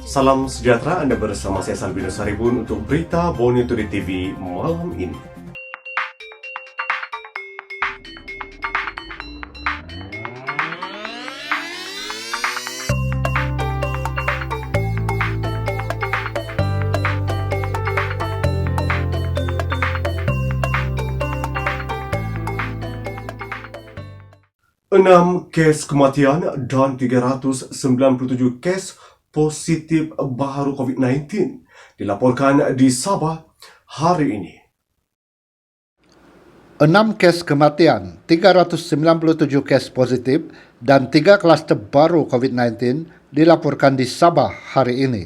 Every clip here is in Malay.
Salam sejahtera, Anda bersama saya Salbino Saribun untuk berita Borneo Today TV malam ini. Enam kes kematian dan 397 kes positif baru COVID-19 dilaporkan di Sabah hari ini. 6 kes kematian, 397 kes positif dan 3 kluster baru COVID-19 dilaporkan di Sabah hari ini.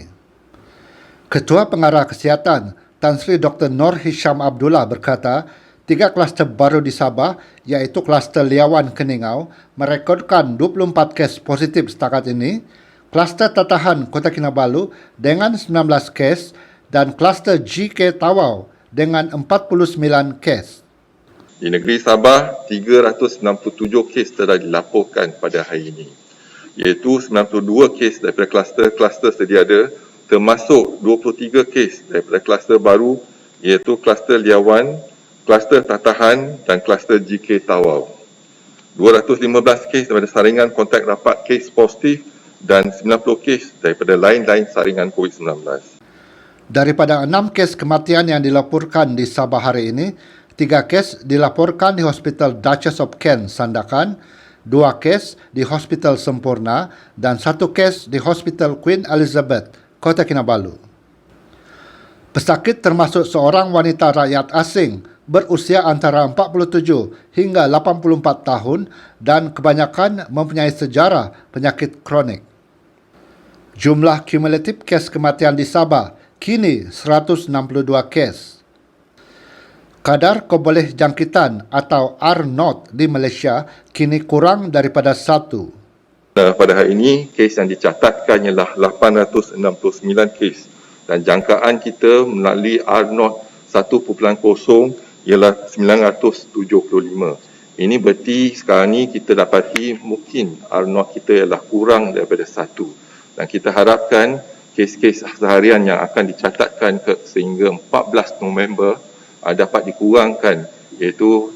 Ketua Pengarah Kesihatan Tan Sri Dr. Nur Hisham Abdullah berkata, 3 kluster baru di Sabah iaitu kluster Liawan Keningau merekodkan 24 kes positif setakat ini, kluster Tatahan Kota Kinabalu dengan 19 kes dan kluster GK Tawau dengan 49 kes. Di negeri Sabah, 397 kes telah dilaporkan pada hari ini, iaitu 92 kes daripada kluster sedia ada, termasuk 23 kes daripada kluster baru iaitu kluster Liawan, kluster Tatahan dan kluster GK Tawau. 215 kes daripada saringan kontak rapat kes positif dan 90 kes daripada lain-lain saringan COVID-19. Daripada 6 kes kematian yang dilaporkan di Sabah hari ini, 3 kes dilaporkan di Hospital Duchess of Kent, Sandakan, 2 kes di Hospital Sempurna dan 1 kes di Hospital Queen Elizabeth, Kota Kinabalu. Pesakit termasuk seorang wanita rakyat asing berusia antara 47 hingga 84 tahun dan kebanyakan mempunyai sejarah penyakit kronik. Jumlah kumulatif kes kematian di Sabah kini 162 kes. Kadar keboleh jangkitan atau R0 di Malaysia kini kurang daripada 1. Pada hari ini, kes yang dicatatkan ialah 869 kes dan jangkaan kita melalui R0 1.0 ialah 975. Ini berarti sekarang ni kita dapati mungkin R0 kita ialah kurang daripada 1. Dan kita harapkan kes-kes seharian yang akan dicatatkan sehingga 14 November dapat dikurangkan, iaitu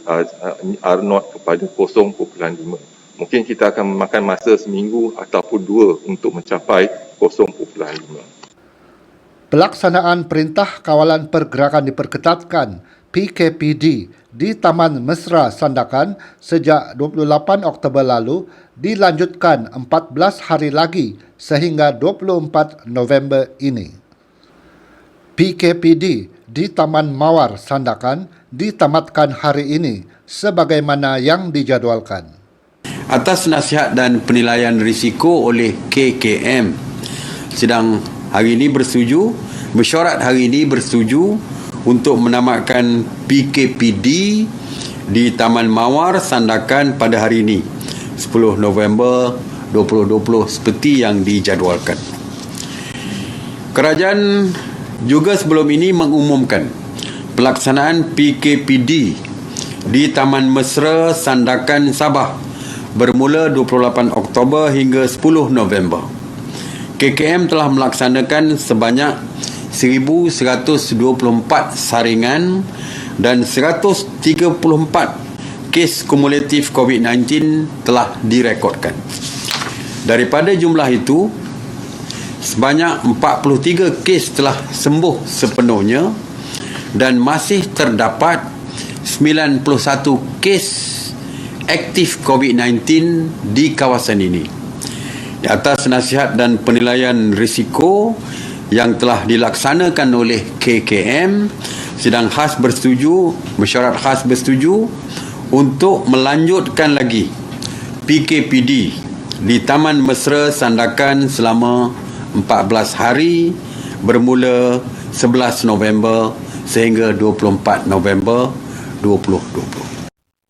R0 kepada 0.5. Mungkin kita akan memakan masa seminggu ataupun 2 untuk mencapai 0.5. Pelaksanaan Perintah Kawalan Pergerakan diperketatkan PKPD di Taman Mesra Sandakan sejak 28 Oktober lalu dilanjutkan 14 hari lagi sehingga 24 November ini. PKPD di Taman Mawar Sandakan ditamatkan hari ini sebagaimana yang dijadualkan. Atas nasihat dan penilaian risiko oleh KKM, sidang hari ini mesyuarat hari ini bersetuju untuk menamatkan PKPD di Taman Mawar Sandakan pada hari ini 10 November 2020 seperti yang dijadualkan. Kerajaan juga sebelum ini mengumumkan pelaksanaan PKPD di Taman Mesra Sandakan Sabah bermula 28 Oktober hingga 10 November. KKM telah melaksanakan sebanyak 1,124 saringan dan 134 kes kumulatif COVID-19 telah direkodkan. Daripada jumlah itu, sebanyak 43 kes telah sembuh sepenuhnya dan masih terdapat 91 kes aktif COVID-19 di kawasan ini. Di atas nasihat dan penilaian risiko yang telah dilaksanakan oleh KKM, mesyuarat khas bersetuju untuk melanjutkan lagi PKPD di Taman Mesra Sandakan selama 14 hari bermula 11 November sehingga 24 November 2020.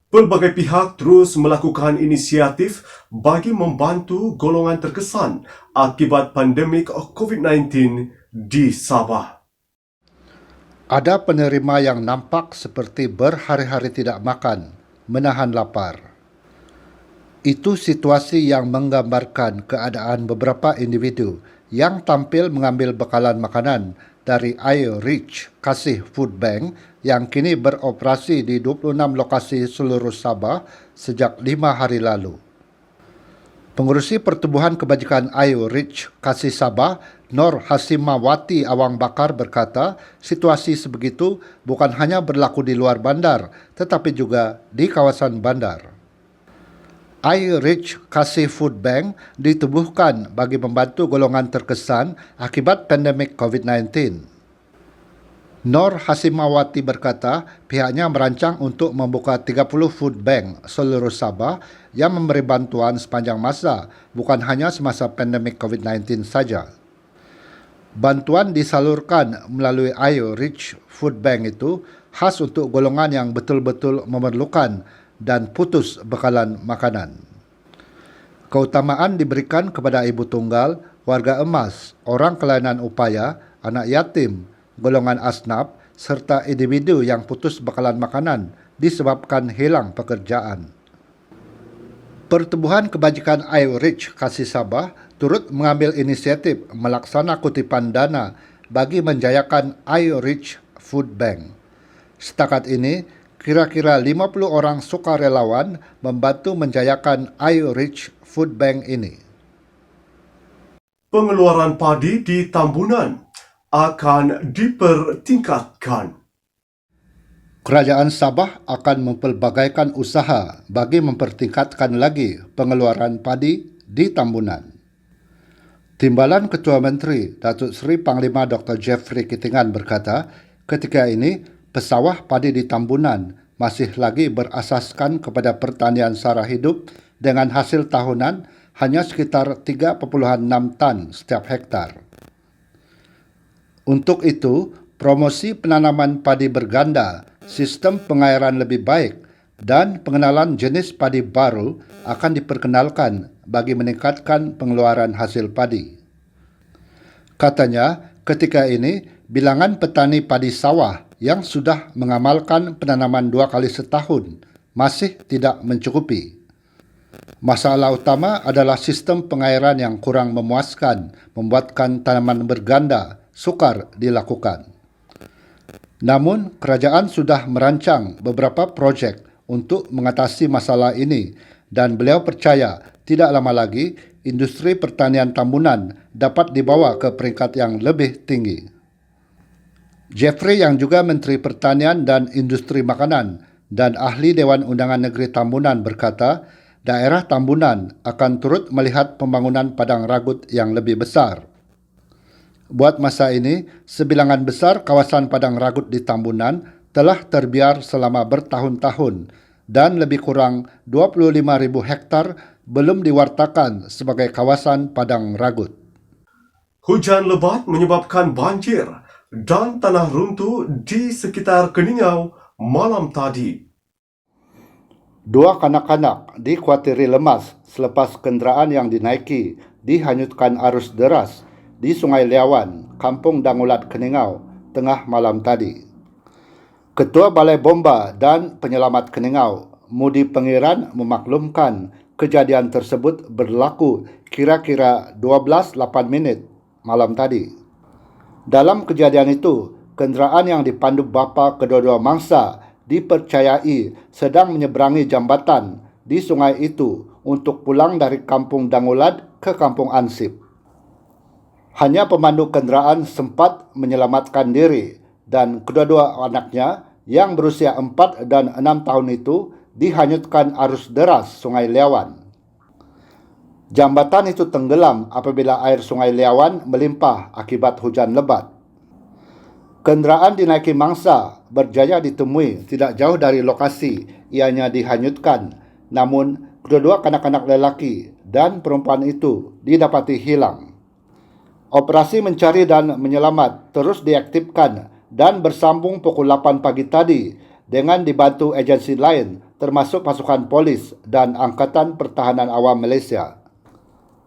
Pelbagai pihak terus melakukan inisiatif bagi membantu golongan terkesan akibat pandemik COVID-19 di Sabah. Ada penerima yang nampak seperti berhari-hari tidak makan, menahan lapar. Itu situasi yang menggambarkan keadaan beberapa individu yang tampil mengambil bekalan makanan dari Ayo Rich Kasih Food Bank yang kini beroperasi di 26 lokasi seluruh Sabah sejak 5 hari lalu. Pengurusi Pertubuhan Kebajikan Ayo Rich Kasih Sabah, Nur Hasimawati Awang Bakar berkata, situasi sebegitu bukan hanya berlaku di luar bandar, tetapi juga di kawasan bandar. Ayo Rich Kasih Food Bank ditubuhkan bagi membantu golongan terkesan akibat pandemik COVID-19. Nur Hasimawati berkata, pihaknya merancang untuk membuka 30 food bank seluruh Sabah yang memberi bantuan sepanjang masa, bukan hanya semasa pandemik COVID-19 saja. Bantuan disalurkan melalui Ayo Rich Food Bank itu khas untuk golongan yang betul-betul memerlukan dan putus bekalan makanan. Keutamaan diberikan kepada ibu tunggal, warga emas, orang kelainan upaya, anak yatim, golongan asnaf, serta individu yang putus bekalan makanan disebabkan hilang pekerjaan. Pertubuhan Kebajikan Ayo Rich Kasih Sabah turut mengambil inisiatif melaksana kutipan dana bagi menjayakan Ayo Rich Food Bank. Setakat ini, kira-kira 50 orang sukarelawan membantu menjayakan Ayo Rich Food Bank ini. Pengeluaran padi di Tambunan akan dipertingkatkan. Kerajaan Sabah akan mempelbagaikan usaha bagi mempertingkatkan lagi pengeluaran padi di Tambunan. Timbalan Ketua Menteri Datuk Seri Panglima Dr. Jeffrey Kitingan berkata, ketika ini pesawah padi di Tambunan masih lagi berasaskan kepada pertanian sara hidup dengan hasil tahunan hanya sekitar 3,6 tan setiap hektar. Untuk itu, promosi penanaman padi berganda, sistem pengairan lebih baik, dan pengenalan jenis padi baru akan diperkenalkan bagi meningkatkan pengeluaran hasil padi. Katanya, ketika ini bilangan petani padi sawah yang sudah mengamalkan penanaman 2 kali setahun masih tidak mencukupi. Masalah utama adalah sistem pengairan yang kurang memuaskan, membuatkan tanaman berganda sukar dilakukan. Namun, kerajaan sudah merancang beberapa projek untuk mengatasi masalah ini dan beliau percaya tidak lama lagi industri pertanian Tambunan dapat dibawa ke peringkat yang lebih tinggi. Jeffrey yang juga Menteri Pertanian dan Industri Makanan dan ahli Dewan Undangan Negeri Tambunan berkata, daerah Tambunan akan turut melihat pembangunan padang ragut yang lebih besar. Buat masa ini, sebilangan besar kawasan padang ragut di Tambunan telah terbiar selama bertahun-tahun dan lebih kurang 25,000 hektar belum diwartakan sebagai kawasan padang ragut. Hujan lebat menyebabkan banjir dan tanah runtuh di sekitar Keningau malam tadi. 2 kanak-kanak dikuatiri lemas selepas kenderaan yang dinaiki dihanyutkan arus deras di Sungai Liawan, Kampung Dangulat, Keningau, tengah malam tadi. Ketua Balai Bomba dan Penyelamat Keningau, Mudi Pengiran memaklumkan kejadian tersebut berlaku kira-kira 12:08 malam tadi. Dalam kejadian itu, kenderaan yang dipandu bapa kedua-dua mangsa dipercayai sedang menyeberangi jambatan di sungai itu untuk pulang dari Kampung Dangulat ke Kampung Ansip. Hanya pemandu kenderaan sempat menyelamatkan diri dan kedua-dua anaknya yang berusia 4 dan 6 tahun itu dihanyutkan arus deras Sungai Liawan. Jambatan itu tenggelam apabila air Sungai Liawan melimpah akibat hujan lebat. Kenderaan dinaiki mangsa berjaya ditemui tidak jauh dari lokasi ianya dihanyutkan, namun kedua-dua kanak-kanak lelaki dan perempuan itu didapati hilang. Operasi mencari dan menyelamat terus diaktifkan dan bersambung pukul 8 pagi tadi dengan dibantu agensi lain termasuk pasukan polis dan Angkatan Pertahanan Awam Malaysia.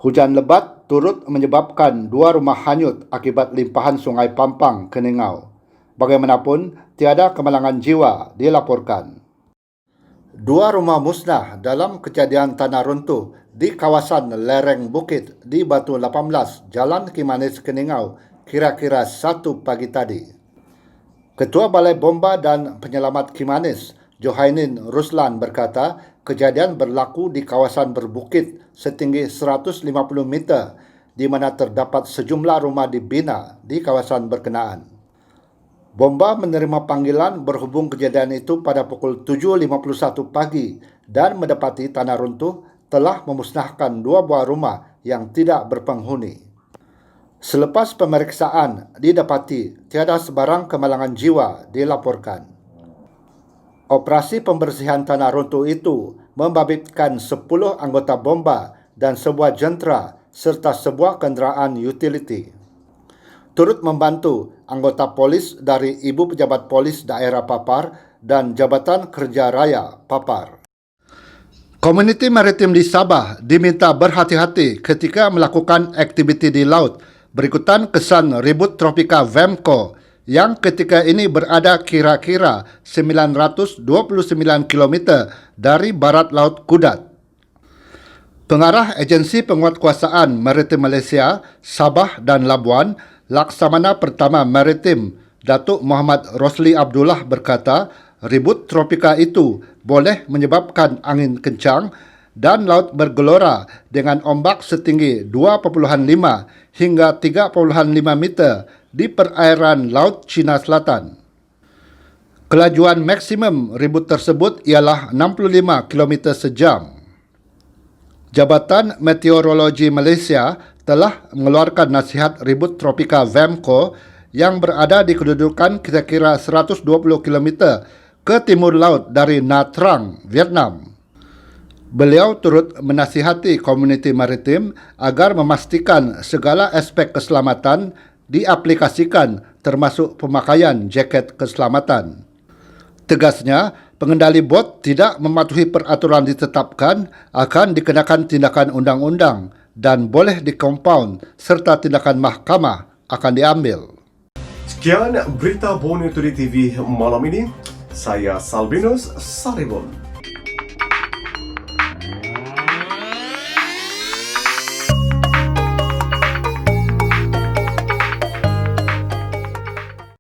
Hujan lebat turut menyebabkan 2 rumah hanyut akibat limpahan Sungai Pampang, Keningau. Bagaimanapun, tiada kemalangan jiwa dilaporkan. 2 rumah musnah dalam kejadian tanah runtuh di kawasan lereng bukit di Batu 18, Jalan Kimanis Keningau, kira-kira 1 pagi tadi. Ketua Balai Bomba dan Penyelamat Kimanis, Johainin Ruslan berkata, kejadian berlaku di kawasan berbukit setinggi 150 meter di mana terdapat sejumlah rumah dibina di kawasan berkenaan. Bomba menerima panggilan berhubung kejadian itu pada pukul 7.51 pagi dan mendapati tanah runtuh telah memusnahkan 2 buah rumah yang tidak berpenghuni. Selepas pemeriksaan, didapati tiada sebarang kemalangan jiwa dilaporkan. Operasi pembersihan tanah runtuh itu membabitkan 10 anggota bomba dan sebuah jentera serta sebuah kenderaan utility. Turut membantu anggota polis dari Ibu Pejabat Polis Daerah Papar dan Jabatan Kerja Raya Papar. Komuniti maritim di Sabah diminta berhati-hati ketika melakukan aktiviti di laut berikutan kesan ribut tropika Vemco yang ketika ini berada kira-kira 929 km dari barat Laut Kudat. Pengarah Agensi Penguatkuasaan Maritim Malaysia, Sabah dan Labuan, Laksamana Pertama Maritim, Datuk Muhammad Rosli Abdullah berkata, ribut tropika itu boleh menyebabkan angin kencang dan laut bergelora dengan ombak setinggi 2,5 hingga 3,5 meter di perairan Laut Cina Selatan. Kelajuan maksimum ribut tersebut ialah 65 km sejam. Jabatan Meteorologi Malaysia telah mengeluarkan nasihat ribut tropika Vemco yang berada di kedudukan kira-kira 120 km ke timur laut dari Nha Trang, Vietnam. Beliau turut menasihati komuniti maritim agar memastikan segala aspek keselamatan diaplikasikan termasuk pemakaian jaket keselamatan. Tegasnya, pengendali bot tidak mematuhi peraturan ditetapkan akan dikenakan tindakan undang-undang dan boleh dikompaun serta tindakan mahkamah akan diambil. Sekian berita Borneo Today TV malam ini. Saya Salvinus Saribon.